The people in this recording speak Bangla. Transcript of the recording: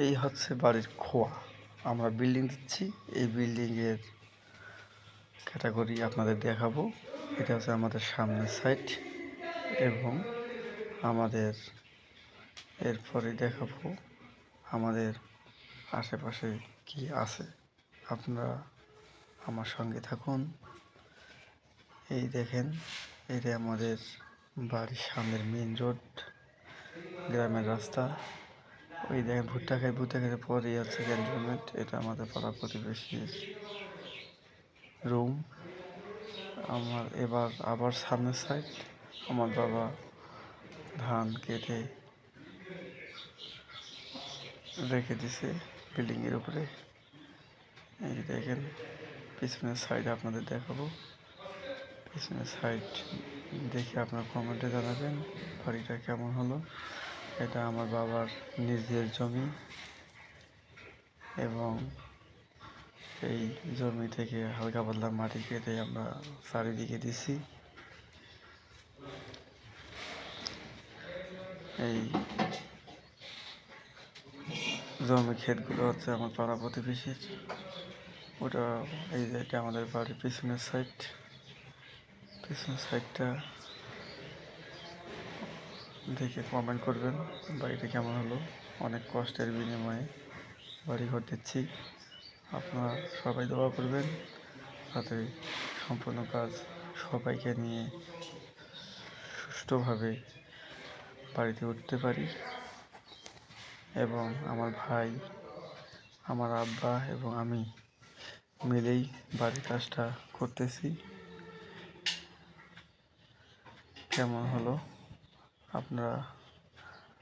এই হচ্ছে বাড়ির খোয়া। আমরা বিল্ডিং দিচ্ছি, এই বিল্ডিংয়ের ক্যাটাগরি আপনাদের দেখাবো। এটা হচ্ছে আমাদের সামনের সাইড এবং আমাদের এরপরে দেখাবো আমাদের আশেপাশে কি আছে। আপনারা আমার সঙ্গে থাকুন। এই দেখেন, এটা আমাদের বাড়ির সামনের মেন রোড, গ্রামের রাস্তা। ওই দেখেন ভুট্টা খেয়ে পরেই আছে ক্যান্টনমেন্ট। এটা আমাদের পাড়া প্রতিবেশীর রুম। আমার এবার আবার সামনের সাইড, আমার বাবা ধান কেটে রেখে দিছে বিল্ডিংয়ের উপরে। এই দেখেন পিছনের সাইড আপনাদের দেখাবো। পিছনের সাইড দেখে আপনারা কমেন্টে জানাবেন বাড়িটা কেমন হলো। এটা আমার বাবার নিজের জমি এবং এই জমি থেকে হালকা পাতলা মাটি কেটে আমরা চারিদিকে দিছি। এই জমি ক্ষেতগুলো হচ্ছে আমার পাড়া প্রতিবেশীর। ওটা এই যে এটা আমাদের বাড়ির পিছনের সাইডটা দেখে কমেন্ট করবেন বাড়িটা কেমন হলো। অনেক কষ্টের বিনিময়ে বাড়ি ঘর দিচ্ছি। আপনারা সবাই দোয়া করবেন যাতে সম্পূর্ণ কাজ সবাইকে নিয়ে সুষ্ঠুভাবে বাড়িতে উঠতে পারি এবং আমার ভাই, আমার আব্বা এবং আমি মিলেই বাড়ির কাজটা করতেছি। কেমন হলো আপনারা